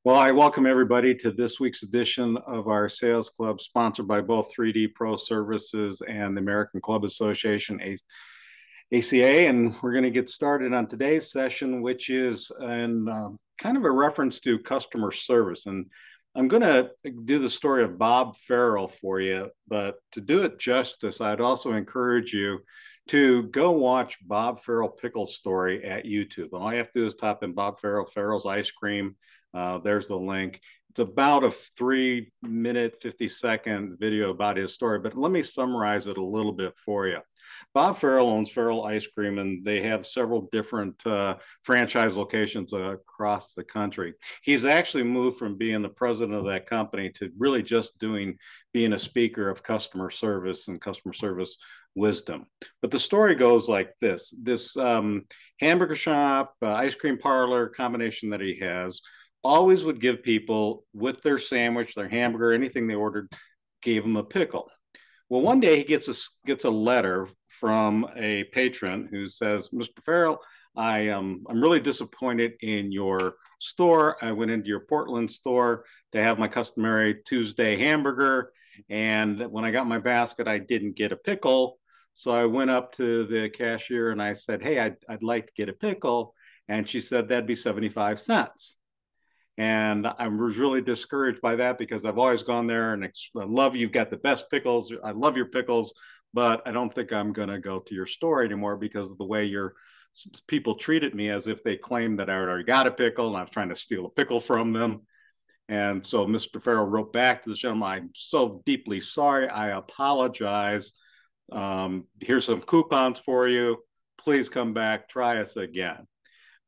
Well, I welcome everybody to this week's edition of our Sales Club, sponsored by both 3D Pro Services and the American Club Association, ACA. And we're going to get started on today's session, which is kind of a reference to customer service. And I'm going to do the story of Bob Farrell for you, but to do it justice, I'd also encourage you to go watch Bob Farrell Pickle story at YouTube. And all you have to do is type in Bob Farrell's ice cream. There's the link. It's about a 3-minute, 50-second video about his story, but let me summarize it a little bit for you. Bob Farrell owns Farrell Ice Cream, and they have several different franchise locations across the country. He's actually moved from being the president of that company to really just being a speaker of customer service and customer service wisdom. But the story goes like this. This hamburger shop, ice cream parlor combination that he has always would give people with their sandwich, their hamburger, anything they ordered, gave them a pickle. Well, one day he gets a letter from a patron who says, "Mr. Farrell, I'm really disappointed in your store. I went into your Portland store to have my customary Tuesday hamburger, and when I got my basket, I didn't get a pickle. So I went up to the cashier and I said, 'Hey, I'd like to get a pickle.' And she said that'd be 75 cents. And I was really discouraged by that because I've always gone there and I love you've got the best pickles. I love your pickles, but I don't think I'm going to go to your store anymore because of the way your people treated me as if they claimed that I already got a pickle and I was trying to steal a pickle from them." And so Mr. Farrell wrote back to the gentleman, "I'm so deeply sorry. I apologize. Here's some coupons for you. Please come back, try us again."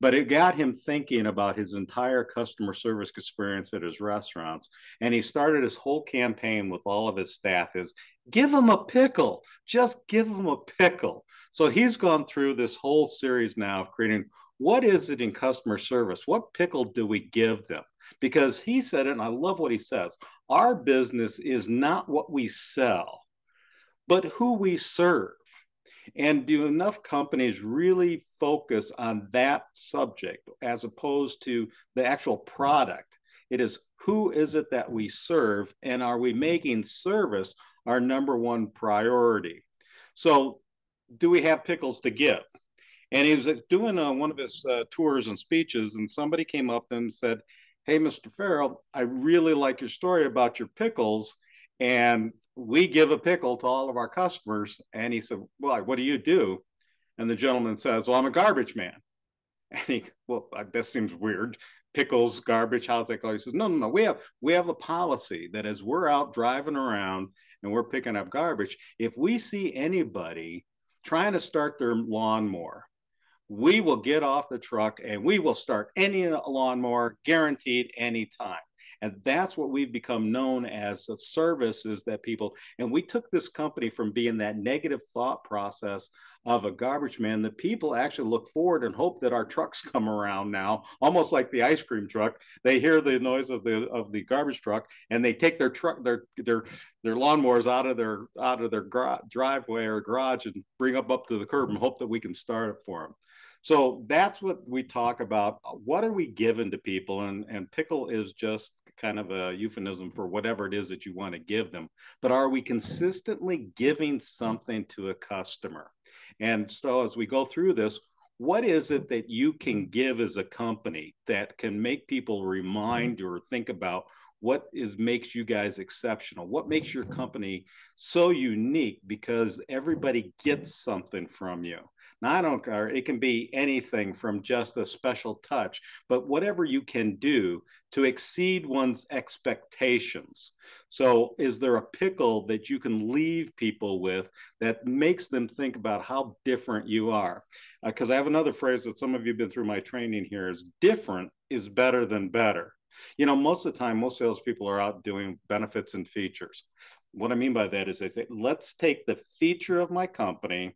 But it got him thinking about his entire customer service experience at his restaurants. And he started his whole campaign with all of his staff is give him a pickle, just give him a pickle. So he's gone through this whole series now of creating what is it in customer service? What pickle do we give them? Because he said it, and I love what he says, our business is not what we sell, but who we serve. And do enough companies really focus on that subject as opposed to the actual product? It is who is it that we serve, and are we making service our number one priority? So do we have pickles to give? And he was doing one of his tours and speeches, and somebody came up and said, "Hey, Mr. Farrell, I really like your story about your pickles, and we give a pickle to all of our customers." And he said, "Well, what do you do?" And the gentleman says, "Well, I'm a garbage man." And he, "Well, that seems weird. Pickles, garbage, how's that go?" He says, No. We have a policy that as we're out driving around and we're picking up garbage, if we see anybody trying to start their lawnmower, we will get off the truck and we will start any lawnmower, guaranteed anytime." And that's what we've become known as, the services that people, and we took this company from being that negative thought process of a garbage man that people actually look forward and hope that our trucks come around now, almost like the ice cream truck. They hear the noise of the garbage truck and they take their lawnmowers out of their driveway or garage and bring up to the curb and hope that we can start it for them. So that's what we talk about. What are we giving to people? And pickle is just kind of a euphemism for whatever it is that you want to give them. But are we consistently giving something to a customer? And so as we go through this, what is it that you can give as a company that can make people remind or think about what makes you guys exceptional? What makes your company so unique? Because everybody gets something from you. Now, I don't care. It can be anything from just a special touch, but whatever you can do to exceed one's expectations. So is there a pickle that you can leave people with that makes them think about how different you are? Because I have another phrase that some of you have been through my training here is different is better than better. You know, most of the time, most salespeople are out doing benefits and features. What I mean by that is they say, let's take the feature of my company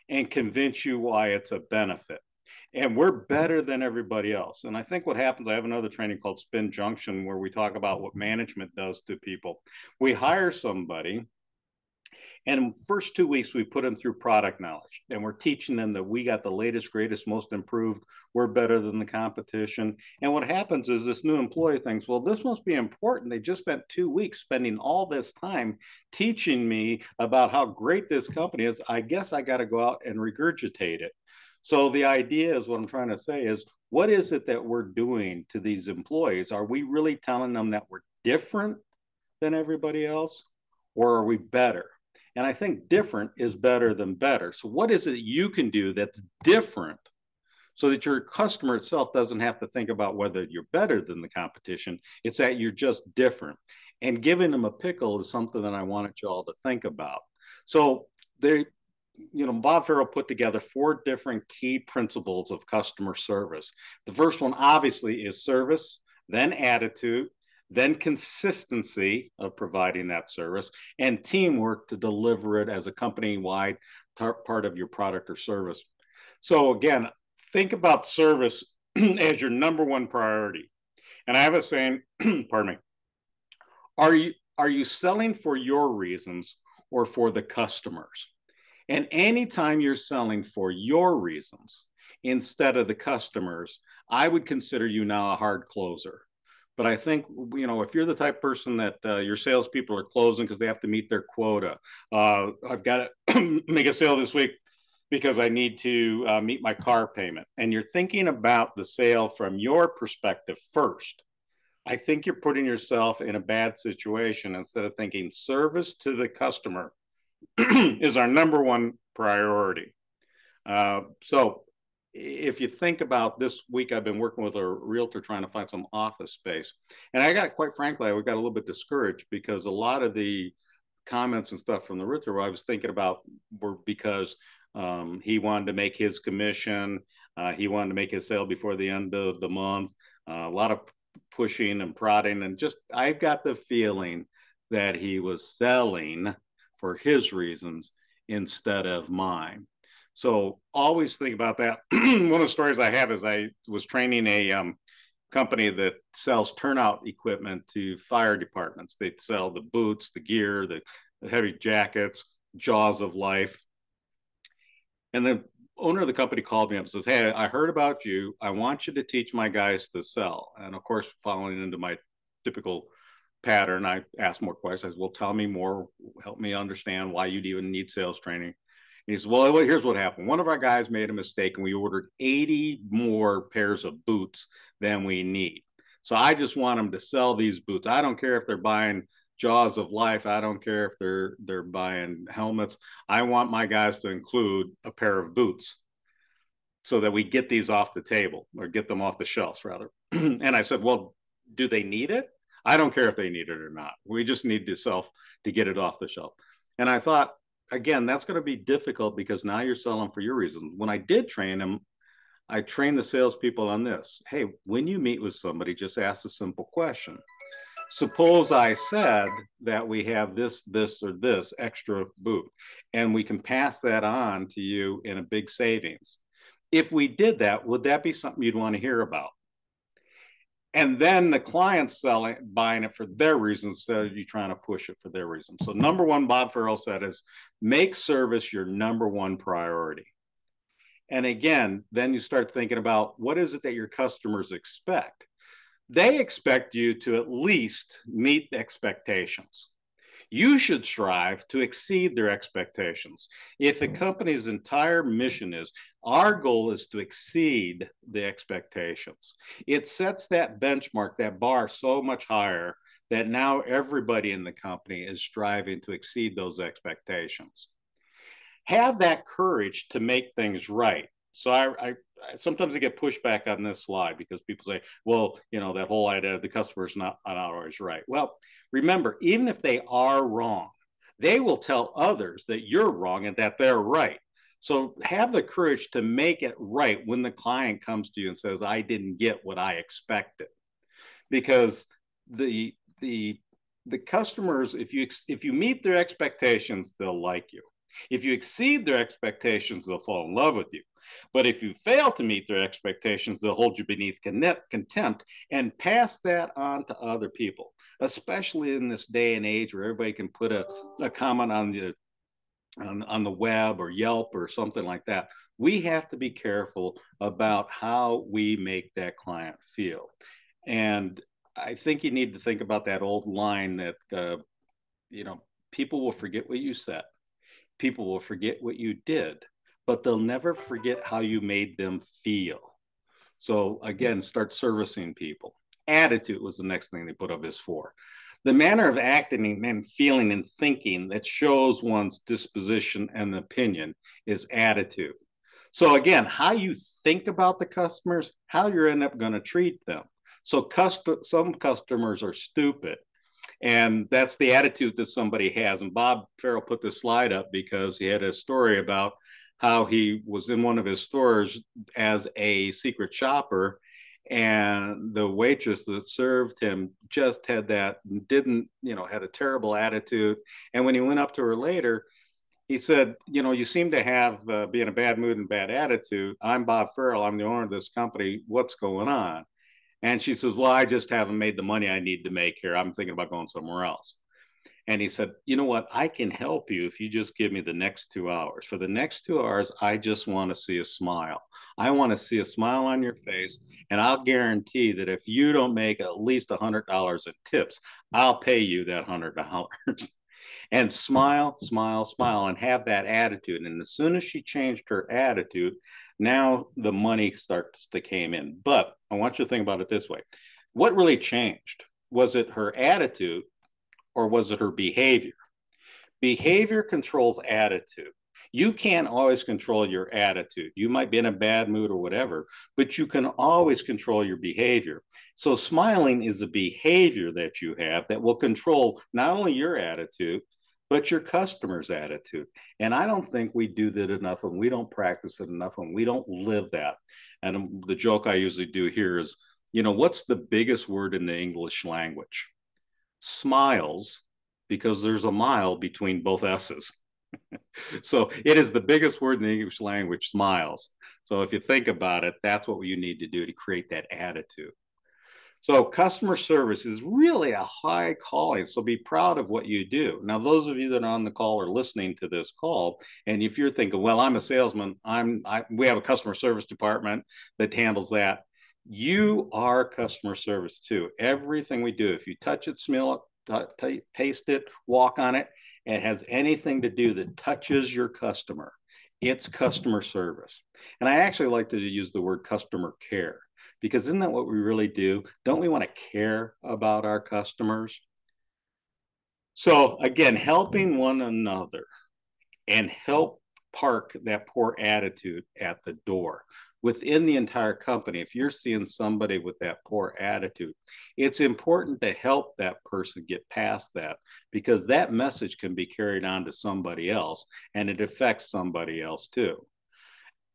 and convince you why it's a benefit. And we're better than everybody else. And I think what happens, I have another training called Spin Junction where we talk about what management does to people. We hire somebody And first 2 weeks, we put them through product knowledge, and we're teaching them that we got the latest, greatest, most improved. We're better than the competition. And what happens is this new employee thinks, well, this must be important. They just spent 2 weeks spending all this time teaching me about how great this company is. I guess I got to go out and regurgitate it. So the idea is, what I'm trying to say is, what is it that we're doing to these employees? Are we really telling them that we're different than everybody else, or are we better? And I think different is better than better. So what is it you can do that's different so that your customer itself doesn't have to think about whether you're better than the competition? It's that you're just different. And giving them a pickle is something that I wanted you all to think about. So they, Bob Farrell put together 4 different key principles of customer service. The first one obviously is service, then attitude, then consistency of providing that service, and teamwork to deliver it as a company-wide part of your product or service. So again, think about service as your number one priority. And I have a saying, pardon me, are you selling for your reasons or for the customers? And anytime you're selling for your reasons instead of the customers, I would consider you now a hard closer. But I think, if you're the type of person that your salespeople are closing because they have to meet their quota, I've got to make a sale this week because I need to meet my car payment, and you're thinking about the sale from your perspective first, I think you're putting yourself in a bad situation instead of thinking service to the customer is our number one priority. So if you think about this week, I've been working with a realtor trying to find some office space. And quite frankly, we got a little bit discouraged because a lot of the comments and stuff from the realtor I was thinking about were because he wanted to make his commission. He wanted to make his sale before the end of the month. A lot of pushing and prodding. And I got the feeling that he was selling for his reasons instead of mine. So always think about that. One of the stories I have is I was training a company that sells turnout equipment to fire departments. They sell the boots, the gear, the heavy jackets, jaws of life. And the owner of the company called me up and says, hey, I heard about you. I want you to teach my guys to sell. And of course, following into my typical pattern, I asked more questions. I said, well, tell me more, help me understand why you'd even need sales training. And he said, well, here's what happened. One of our guys made a mistake and we ordered 80 more pairs of boots than we need. So I just want them to sell these boots. I don't care if they're buying jaws of life. I don't care if they're buying helmets. I want my guys to include a pair of boots so that we get these off the table, or get them off the shelves rather. And I said, well, do they need it? I don't care if they need it or not. We just need to get it off the shelf. And I thought, again, that's going to be difficult because now you're selling for your reasons. When I did train them, I trained the salespeople on this. Hey, when you meet with somebody, just ask a simple question. Suppose I said that we have this, or this extra boot, and we can pass that on to you in a big savings. If we did that, would that be something you'd want to hear about? And then the client's buying it for their reasons instead of you trying to push it for their reasons. So number one, Bob Farrell said, is make service your number one priority. And again, then you start thinking about what is it that your customers expect? They expect you to at least meet expectations. You should strive to exceed their expectations. If the company's entire mission is, our goal is to exceed the expectations, it sets that benchmark, that bar so much higher that now everybody in the company is striving to exceed those expectations. Have that courage to make things right. So I sometimes I get pushback on this slide because people say, well, that whole idea the customer's not always right. Well, remember, even if they are wrong, they will tell others that you're wrong and that they're right. So have the courage to make it right when the client comes to you and says, I didn't get what I expected. Because the customers, if you meet their expectations, they'll like you. If you exceed their expectations, they'll fall in love with you. But if you fail to meet their expectations, they'll hold you beneath contempt and pass that on to other people, especially in this day and age where everybody can put a comment on on the web or Yelp or something like that, we have to be careful about how we make that client feel. And I think you need to think about that old line that, you know, people will forget what you said, people will forget what you did, but they'll never forget how you made them feel. So again, start servicing people. Attitude was the next thing they put up as four. The manner of acting and feeling and thinking that shows one's disposition and opinion is attitude. So again, how you think about the customers, how you're end up going to treat them. So some customers are stupid, and that's the attitude that somebody has. And Bob Farrell put this slide up because he had a story about how he was in one of his stores as a secret shopper, and the waitress that served him just had that, didn't, had a terrible attitude. And when he went up to her later, he said, you seem to have be in a bad mood and bad attitude. I'm Bob Farrell. I'm the owner of this company. What's going on? And she says, well, I just haven't made the money I need to make here. I'm thinking about going somewhere else. And he said, you know what? I can help you if you just give me the next 2 hours. For the next 2 hours, I just want to see a smile. I want to see a smile on your face. And I'll guarantee that if you don't make at least $100 in tips, I'll pay you that $100. And smile, smile, smile, and have that attitude. And as soon as she changed her attitude, now the money starts to came in. But I want you to think about it this way. What really changed? Was it her attitude or was it her behavior? Behavior controls attitude. You can't always control your attitude. You might be in a bad mood or whatever, but you can always control your behavior. So smiling is a behavior that you have that will control not only your attitude, but your customer's attitude. And I don't think we do that enough, and we don't practice it enough, and we don't live that. And the joke I usually do here is, what's the biggest word in the English language? Smiles, because there's a mile between both S's. So it is the biggest word in the English language, smiles. So if you think about it, that's what you need to do to create that attitude. So customer service is really a high calling. So be proud of what you do. Now, those of you that are on the call or listening to this call, and if you're thinking, well, I'm a salesman, we have a customer service department that handles that. You are customer service too. Everything we do, if you touch it, smell it, taste it, walk on it, it has anything to do that touches your customer, it's customer service. And I actually like to use the word customer care, because isn't that what we really do? Don't we want to care about our customers? So again, helping one another and help park that poor attitude at the door. Within the entire company, if you're seeing somebody with that poor attitude, it's important to help that person get past that, because that message can be carried on to somebody else and it affects somebody else too.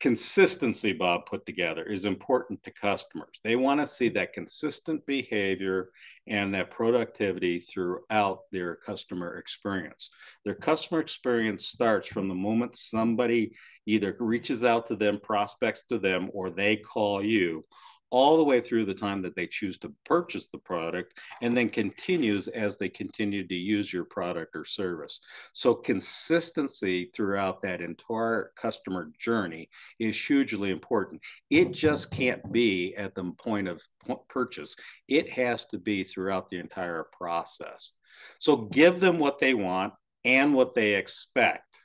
Consistency, Bob put together, is important to customers. They want to see that consistent behavior and that productivity throughout their customer experience. Their customer experience starts from the moment somebody either reaches out to them, prospects to them, or they call you, all the way through the time that they choose to purchase the product, and then continues as they continue to use your product or service. So consistency throughout that entire customer journey is hugely important. It just can't be at the point of purchase. It has to be throughout the entire process. So give them what they want and what they expect.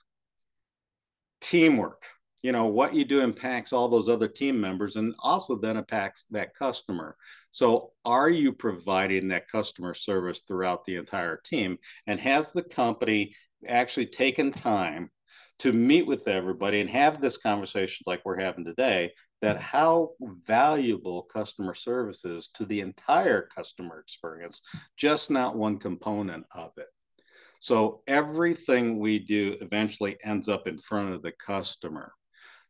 Teamwork. What you do impacts all those other team members and also then impacts that customer. So are you providing that customer service throughout the entire team? And has the company actually taken time to meet with everybody and have this conversation like we're having today, that how valuable customer service is to the entire customer experience, just not one component of it. So everything we do eventually ends up in front of the customer.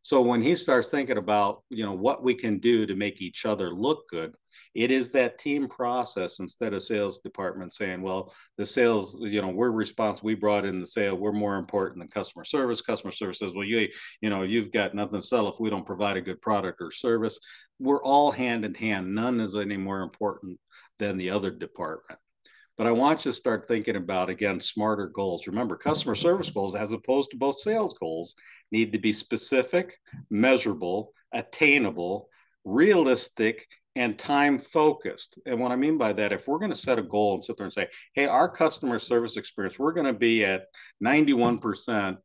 So when he starts thinking about, what we can do to make each other look good, it is that team process instead of sales department saying, well, the sales, we're responsible. We brought in the sale. We're more important than customer service. Customer service says, well, you've got nothing to sell if we don't provide a good product or service. We're all hand in hand. None is any more important than the other department. But I want you to start thinking about, again, smarter goals. Remember, customer service goals, as opposed to both sales goals, need to be specific, measurable, attainable, realistic, and time focused. And what I mean by that, if we're going to set a goal and sit there and say, hey, our customer service experience, we're going to be at 91%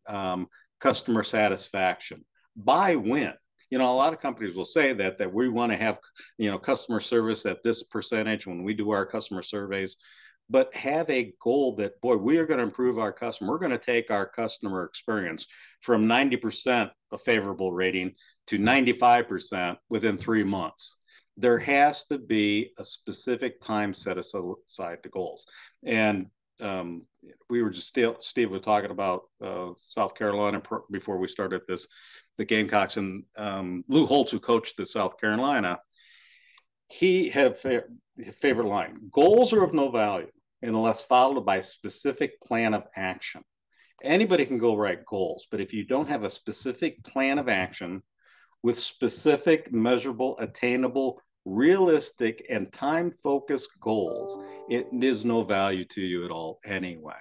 customer satisfaction. By when? A lot of companies will say that we want to have, customer service at this percentage when we do our customer surveys, but have a goal that, boy, we are going to improve our customer. We're going to take our customer experience from 90% a favorable rating to 95% within 3 months. There has to be a specific time set aside to goals. And we were just Steve was talking about South Carolina before we started the Gamecocks, and Lou Holtz, who coached the South Carolina, he had a favorite line: goals are of no value unless followed by a specific plan of action. Anybody can go write goals, but if you don't have a specific plan of action with specific, measurable, attainable, realistic, and time-focused goals, it is no value to you at all anyway.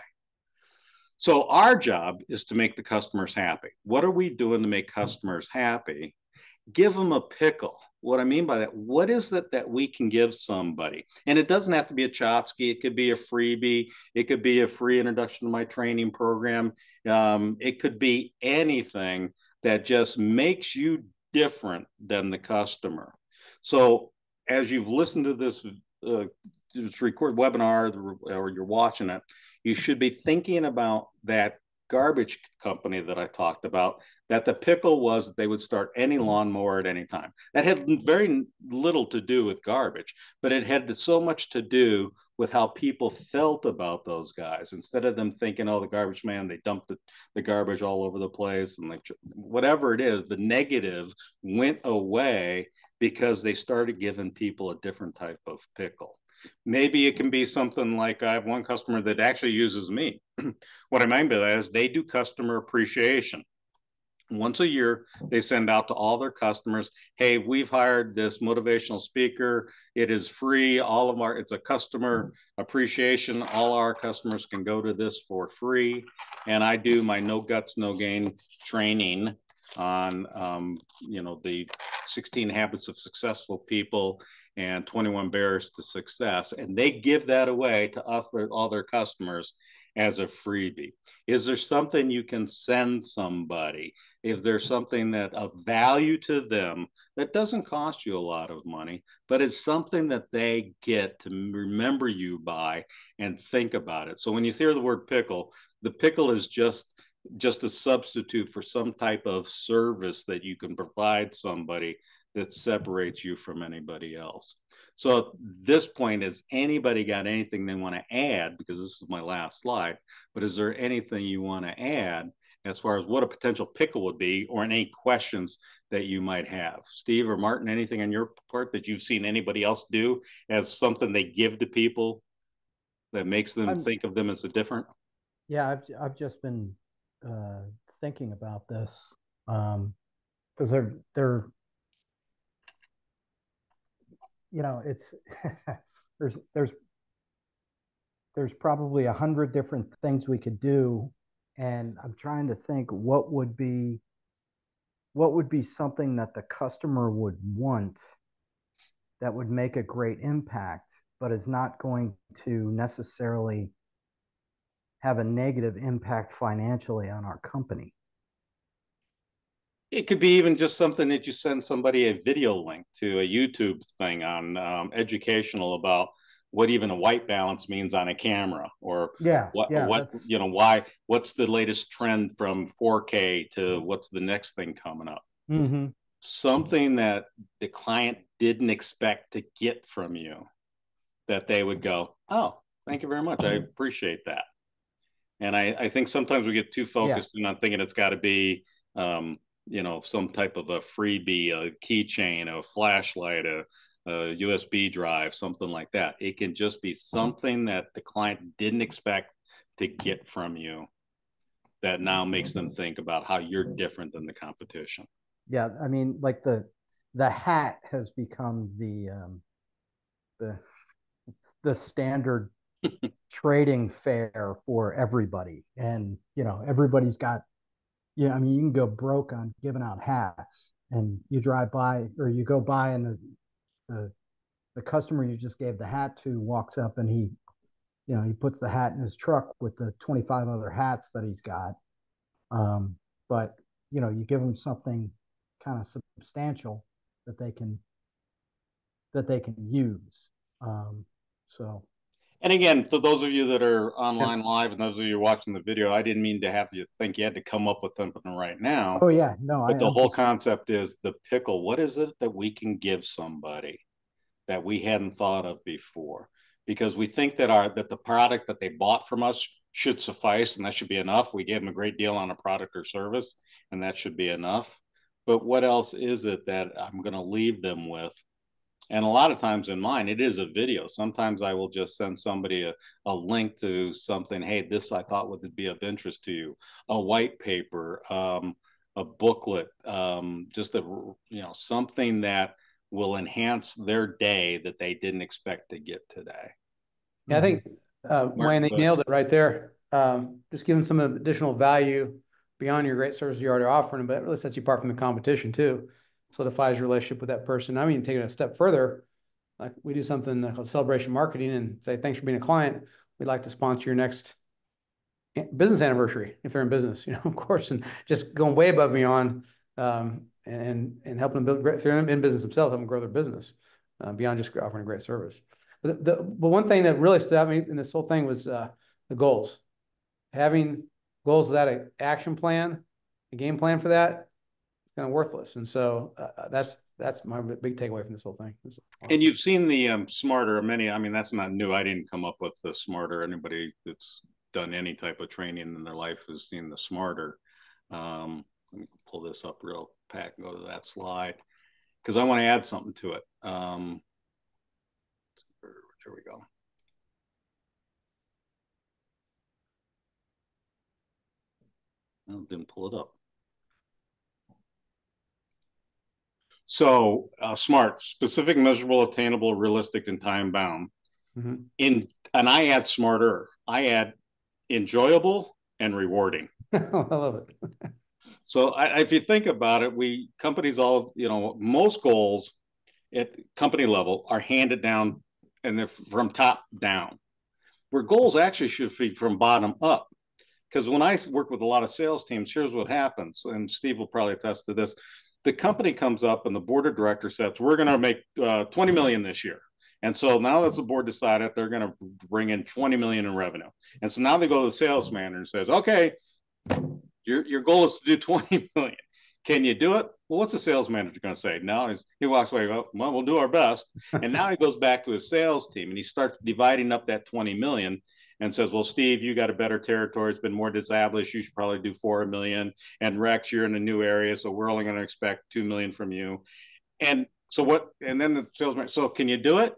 So our job is to make the customers happy. What are we doing to make customers happy? Give them a pickle. What I mean by that, what is it that we can give somebody? And it doesn't have to be a Chotsky. It could be a freebie. It could be a free introduction to my training program. It could be anything that just makes you different than the customer. So as you've listened to this recorded webinar or you're watching it, you should be thinking about that garbage company that I talked about, that the pickle was that they would start any lawnmower at any time. That had very little to do with garbage, but it had so much to do with how people felt about those guys. Instead of them thinking, oh, the garbage man, they dumped the garbage all over the place, and whatever it is, the negative went away because they started giving people a different type of pickle. Maybe it can be something like, I have one customer that actually uses me. What I mean by that is they do customer appreciation. Once a year, they send out to all their customers, hey, we've hired this motivational speaker. It is free. It's a customer appreciation. All our customers can go to this for free. And I do my no guts, no gain training on, the 16 habits of successful people and 21 barriers to success. And they give that away to all their customers as a freebie. Is there something you can send somebody? If there's something that of value to them that doesn't cost you a lot of money, but it's something that they get to remember you by and think about it. So when you hear the word pickle, the pickle is just a substitute for some type of service that you can provide somebody that separates you from anybody else. So at this point, has anybody got anything they want to add? Because this is my last slide, but is there anything you want to add as far as what a potential pickle would be, or any questions that you might have? Steve or Martin, anything on your part that you've seen anybody else do as something they give to people that makes them think of them as a different? Yeah, I've just been thinking about this because they're it's there's probably 100 different things we could do, and I'm trying to think what would be something that the customer would want that would make a great impact, but is not going to necessarily have a negative impact financially on our company. It could be even just something that you send somebody a video link to a YouTube thing on educational about what even a white balance means on a camera, or what's the latest trend from 4K to what's the next thing coming up. Mm-hmm. Something that the client didn't expect to get from you, that they would go, oh, thank you very much, I appreciate that. And I think sometimes we get too focused on thinking it's got to be some type of a freebie, a keychain, a flashlight, a USB drive, something like that. It can just be something that the client didn't expect to get from you that now makes them think about how you're different than the competition. Yeah, I mean, like the hat has become the standard trading fair for everybody. And, everybody's got, I mean, you can go broke on giving out hats, and you drive by or you go by, and the, the customer you just gave the hat to walks up, and he puts the hat in his truck with the 25 other hats that he's got. But, you give them something kind of substantial that they can use. So And again, for those of you that are yeah. online live and those of you watching the video, I didn't mean to have you think you had to come up with something right now. Oh yeah, no, But the I'm whole just concept is the pickle. What is it that we can give somebody that we hadn't thought of before? Because we think that the product that they bought from us should suffice and that should be enough. We gave them a great deal on a product or service and that should be enough. But what else is it that I'm going to leave them with? And a lot of times in mine, it is a video. Sometimes I will just send somebody a link to something. Hey, this I thought would be of interest to you. A white paper, a booklet, just something that will enhance their day that they didn't expect to get today. Yeah, I think Wayne, they Martin, nailed it right there. Just giving some additional value beyond your great service you're already offering, but it really sets you apart from the competition too. Solidifies your relationship with that person. I mean, taking it a step further, like we do something called celebration marketing and say, thanks for being a client. We'd like to sponsor your next business anniversary if they're in business, of course, and just going way above and beyond and helping them build, if they're in business themselves, help them grow their business beyond just offering a great service. But one thing that really stood out to me in this whole thing was the goals. Having goals without an action plan, a game plan for that, it's kind of worthless. And so that's my big takeaway from this whole thing. Awesome. And you've seen the smarter many. I mean, that's not new. I didn't come up with the smarter. Anybody that's done any type of training in their life has seen the smarter. Let me pull this up real pack and go to that slide because I want to add something to it. There we go. I didn't pull it up. So smart, specific, measurable, attainable, realistic, and time bound. Mm-hmm. And I add smarter. I add enjoyable and rewarding. I love it. So if you think about it, companies all, most goals at company level are handed down and they're from top down, where goals actually should be from bottom up. Because when I work with a lot of sales teams, here's what happens, and Steve will probably attest to this. The company comes up and the board of directors says, we're going to make 20 million this year. And so now that the board decided they're going to bring in 20 million in revenue. And so now they go to the sales manager and says, okay, your goal is to do 20 million. Can you do it? Well, what's the sales manager going to say? Now he walks away, well, we'll do our best. And now he goes back to his sales team and he starts dividing up that 20 million and says, well, Steve, you got a better territory. It's been more established. You should probably do 4 million. And Rex, you're in a new area. So we're only going to expect 2 million from you. And so and then the salesman, so can you do it?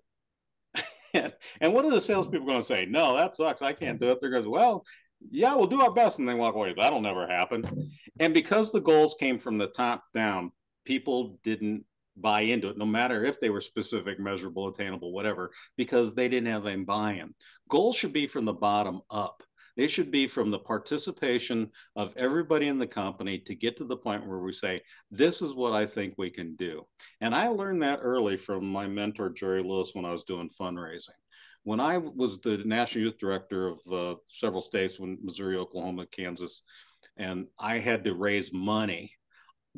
And what are the salespeople going to say? No, that sucks. I can't do it. They're going to, well, yeah, we'll do our best. And they walk away. That'll never happen. And because the goals came from the top down, people didn't buy into it, no matter if they were specific, measurable, attainable, whatever, because they didn't have any buy-in. Goals should be from the bottom up. They should be from the participation of everybody in the company to get to the point where we say, this is what I think we can do. And I learned that early from my mentor, Jerry Lewis, when I was doing fundraising. When I was the National Youth Director of several states, Missouri, Oklahoma, Kansas, and I had to raise money,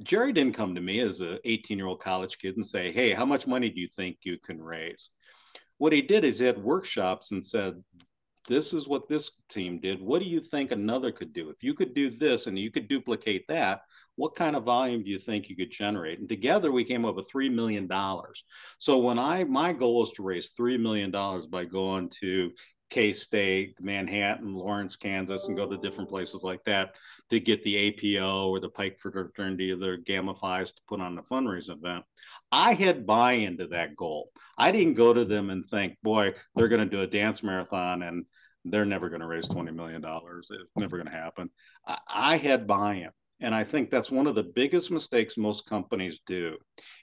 Jerry didn't come to me as an 18-year-old college kid and say, hey, how much money do you think you can raise? What he did is he had workshops and said, this is what this team did. What do you think another could do? If you could do this and you could duplicate that, what kind of volume do you think you could generate? And together we came up with $3 million. So when my goal is to raise $3 million by going to K-State, Manhattan, Lawrence, Kansas, and go to different places like that to get the APO or the Pike fraternity or the Gamma Phi's to put on the fundraising event. I had buy-in to that goal. I didn't go to them and think, boy, they're going to do a dance marathon and they're never going to raise $20 million. It's never going to happen. I had buy-in. And I think that's one of the biggest mistakes most companies do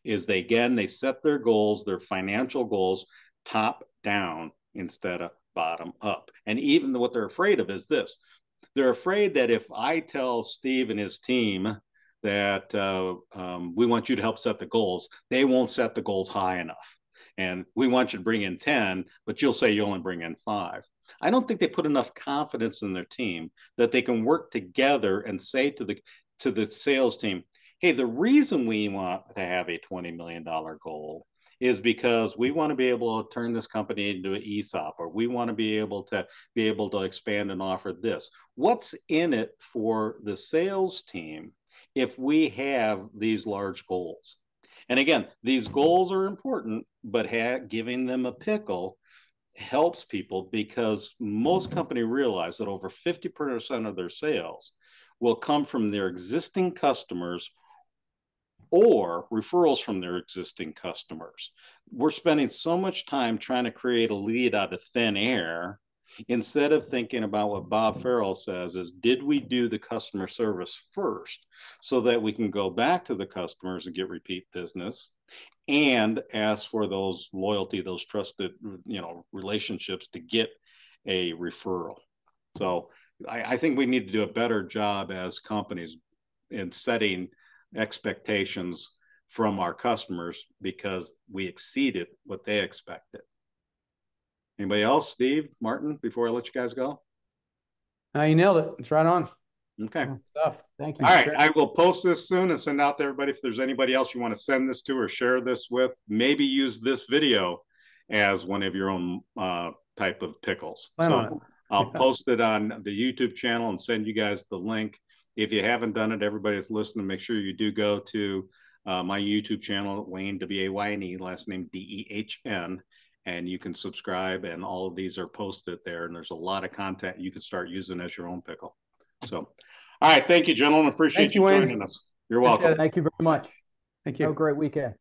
is they set their goals, their financial goals, top down instead of bottom up. And even what they're afraid of is this. They're afraid that if I tell Steve and his team that we want you to help set the goals, they won't set the goals high enough. And we want you to bring in 10, but you'll say you only bring in 5. I don't think they put enough confidence in their team that they can work together and say to the sales team, hey, the reason we want to have a $20 million goal is because we want to be able to turn this company into an ESOP, or we want to be able to expand and offer this. What's in it for the sales team if we have these large goals? And again, these goals are important, but giving them a pickle helps people, because most companies realize that over 50% of their sales will come from their existing customers or referrals from their existing customers. We're spending so much time trying to create a lead out of thin air instead of thinking about what Bob Farrell says is, did we do the customer service first so that we can go back to the customers and get repeat business and ask for those loyalty, those trusted, relationships to get a referral. So I think we need to do a better job as companies in setting expectations from our customers, because we exceeded what they expected. Anybody else? Steve, Martin, before I let you guys go? You nailed it. It's right on. Okay. Good stuff. Thank you. All right. I will post this soon and send out to everybody. If there's anybody else you want to send this to or share this with, maybe use this video as one of your own type of pickles. So I'll post it on the YouTube channel and send you guys the link. If you haven't done it, everybody that's listening, make sure you do go to my YouTube channel, Wayne, W-A-Y-N-E, last name D-E-H-N, and you can subscribe, and all of these are posted there, and there's a lot of content you can start using as your own pickle. So, all right, thank you, gentlemen. Appreciate you joining us. You're welcome. Thank you very much. Thank you. Have a great weekend.